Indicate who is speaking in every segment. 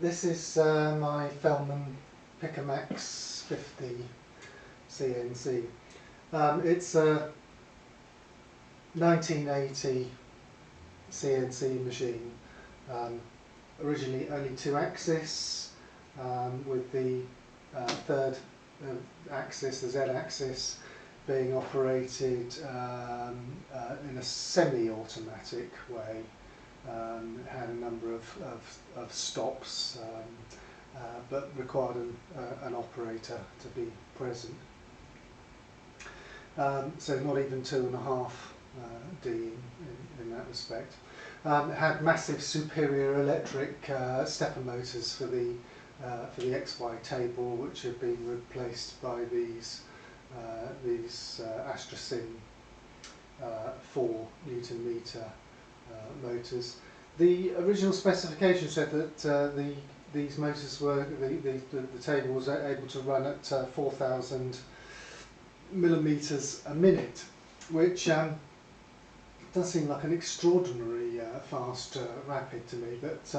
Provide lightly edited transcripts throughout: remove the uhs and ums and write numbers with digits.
Speaker 1: This is my Fehlmann Picomax 50 CNC. It's a 1980 CNC machine, originally only 2-axis, with the third axis, the Z-axis, being operated in a semi-automatic way. It had a number of stops, but required an operator to be present. So not even 2.5 D in that respect. It had massive superior electric stepper motors for the XY table, which have been replaced by these Astrasin 4 Newton-meter motors. The original specification said that these motors were the table was able to run at 4,000 millimeters a minute, which does seem like an extraordinary fast rapid to me. But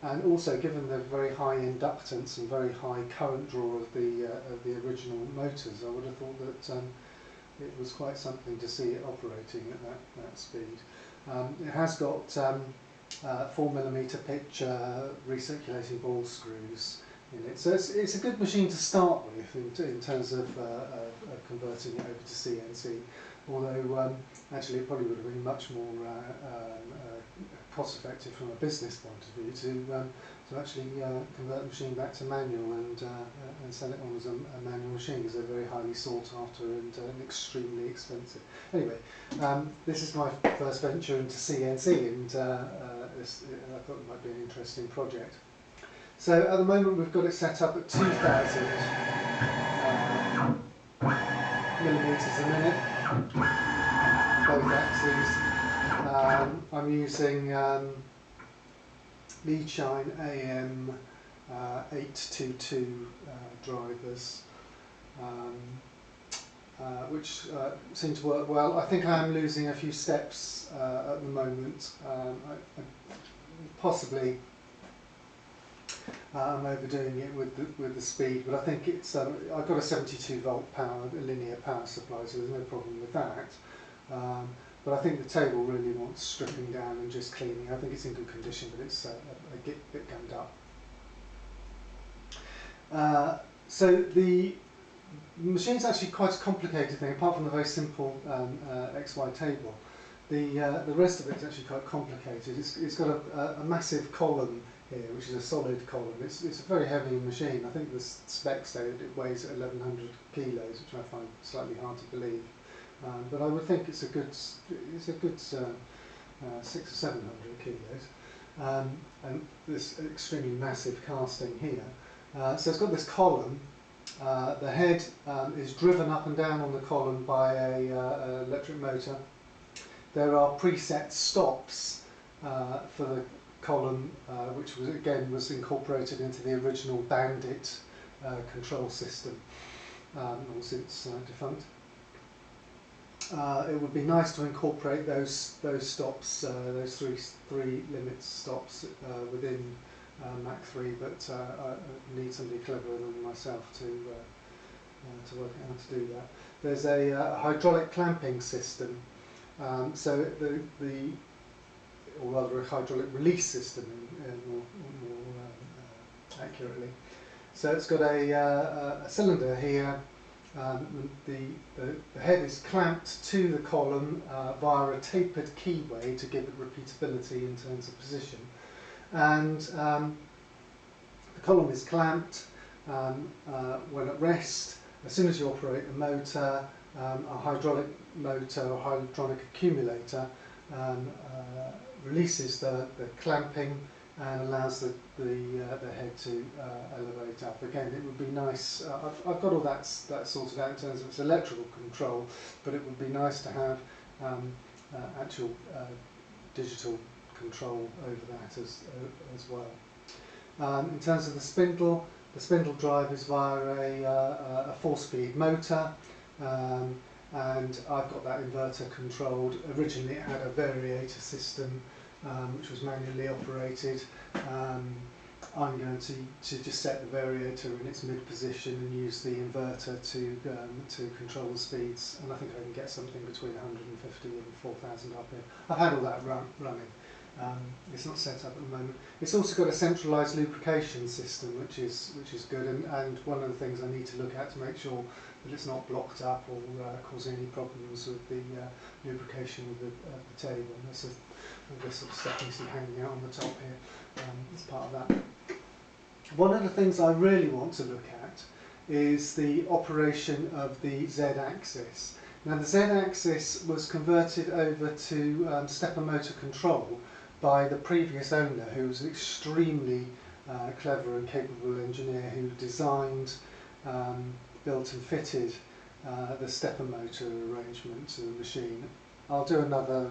Speaker 1: and also, given the very high inductance and very high current draw of the original motors, I would have thought that it was quite something to see it operating at that speed. It has got 4mm pitch recirculating ball screws in it, so it's a good machine to start with in terms of converting it over to CNC. Although actually it probably would have been much more cost effective from a business point of view to actually convert the machine back to manual and sell it on as a manual machine, because they're very highly sought after and extremely expensive. Anyway, this is my first venture into CNC, and I thought it might be an interesting project. So at the moment we've got it set up at 2,000 millimeters a minute, both axes. I'm using Leadshine AM882 drivers, which seem to work well. I think I am losing a few steps at the moment. Possibly I'm overdoing it with the speed, but I think it's I've got a 72 volt power, a linear power supply, so there's no problem with that. But I think the table really wants stripping down and just cleaning. I think it's in good condition, but it's a bit gummed up. So the machine's actually quite a complicated thing, apart from the very simple XY table. The rest of it's actually quite complicated. It's got a massive column here, which is a solid column. It's a very heavy machine. I think the specs say that it weighs 1,100 kilos, which I find slightly hard to believe. But I would think it's a good 600 or 700 kilos, and this extremely massive casting here. So it's got this column. The head is driven up and down on the column by a electric motor. There are preset stops for the column, which was incorporated into the original Bandit control system, all since defunct. It would be nice to incorporate those stops, those three limit stops within Mach 3, but I need somebody cleverer than myself to work out how to do that. There's a hydraulic clamping system, so or rather a hydraulic release system, more accurately. So it's got a cylinder here. The head is clamped to the column via a tapered keyway to give it repeatability in terms of position, and the column is clamped when at rest. As soon as you operate the motor, a hydraulic motor or hydraulic accumulator releases the clamping and allows the head to elevate up. Again, it would be nice, I've got all that sorted out in terms of its electrical control, but it would be nice to have actual digital control over that as well. In terms of the spindle drive is via a 4-speed motor, and I've got that inverter controlled. Originally it had a variator system which was manually operated. I'm going to just set the variator in its mid position and use the inverter to control the speeds, and I think I can get something between 150 and 4,000 RPM. I've had all that running. It's not set up at the moment. It's also got a centralised lubrication system, which is good, and one of the things I need to look at to make sure that it's not blocked up or causing any problems with the lubrication of the table. And there's this sort of stuff you see hanging out on the top here. It's part of that. One of the things I really want to look at is the operation of the Z-axis. Now the Z-axis was converted over to stepper motor control by the previous owner, who was an extremely clever and capable engineer who designed, built and fitted the stepper motor arrangement to the machine. I'll do another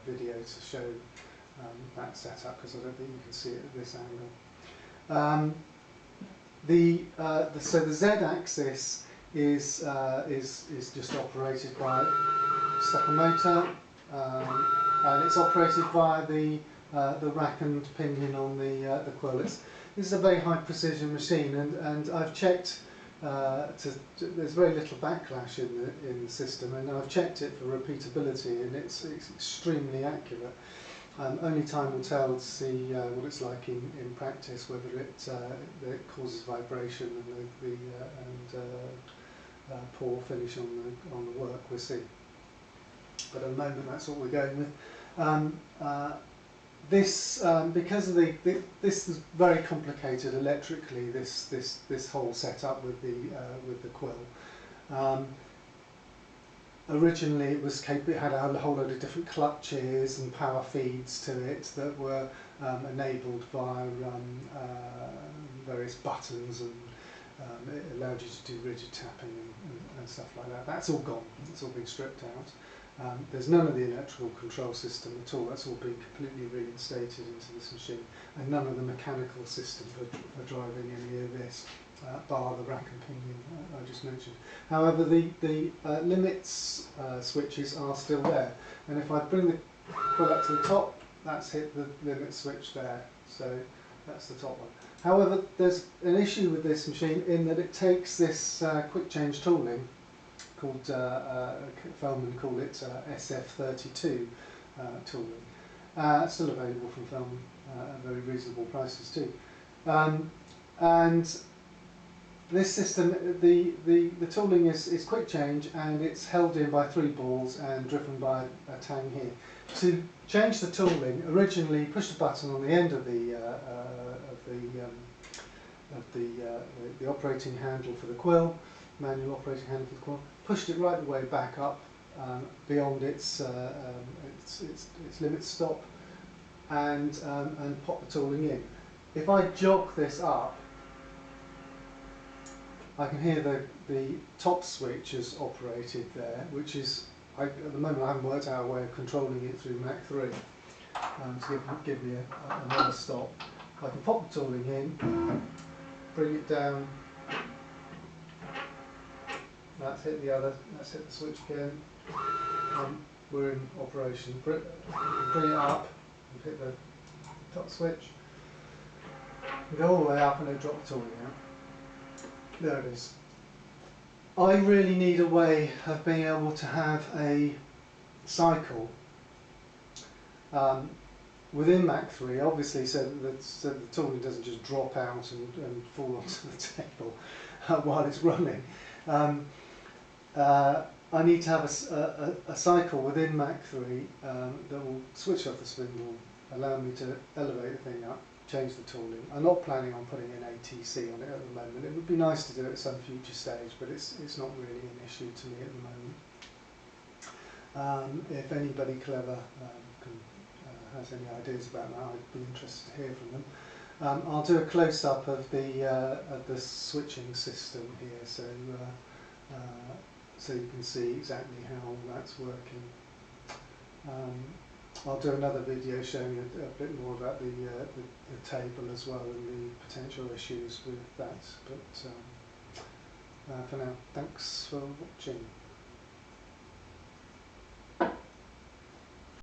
Speaker 1: video to show that setup, because I don't think you can see it at this angle. So the Z-axis is just operated by stepper motor, and it's operated via the rack and pinion on the quill. This is a very high precision machine, and I've checked. There's very little backlash in the system, and I've checked it for repeatability, and it's extremely accurate. Only time will tell to see what it's like in practice, whether it causes vibration and poor finish on the work. We'll see. But at the moment, that's what we're going with. Because of this is very complicated electrically. This whole setup with the quill. Originally, it had a whole load of different clutches and power feeds to it that were enabled via various buttons, and it allowed you to do rigid tapping and stuff like that. That's all gone. It's all been stripped out. There's none of the electrical control system at all. That's all been completely reinstated into this machine, and none of the mechanical system for driving any of this, bar the rack and pinion I just mentioned. However, the limits switches are still there, and if I bring the quill up to the top, that's hit the limit switch there, so that's the top one. However, there's an issue with this machine in that it takes this quick change tooling called, Fehlmann call it SF32 tooling. Still available from Fehlmann at very reasonable prices too. And this system, the tooling is quick change, and it's held in by 3 balls and driven by a tang here. To change the tooling, originally push the button on the end of the operating handle for the quill, manual operating handle for the quill, pushed it right the way back up beyond its limit stop, and pop the tooling in. If I jog this up, I can hear the top switch is operated there, which is, at the moment I haven't worked out a way of controlling it through Mach 3 to give me another stop. I can pop the tooling in, bring it down, that's hit the switch again, we're in operation. Bring it up, and hit the top switch, go all the way up, and then drop the tooling out. There it is. I really need a way of being able to have a cycle within Mach 3, obviously, so that the tooling doesn't just drop out and fall onto the table while it's running. I need to have a cycle within Mach 3 that will switch off the spindle, allow me to elevate the thing up, change the tooling. I'm not planning on putting an ATC on it at the moment. It would be nice to do it at some future stage, but it's not really an issue to me at the moment. If anybody clever has any ideas about that, I'd be interested to hear from them. I'll do a close-up of the switching system here, so you can see exactly how that's working. I'll do another video showing a bit more about the table as well, and the potential issues with that. But for now, thanks for watching.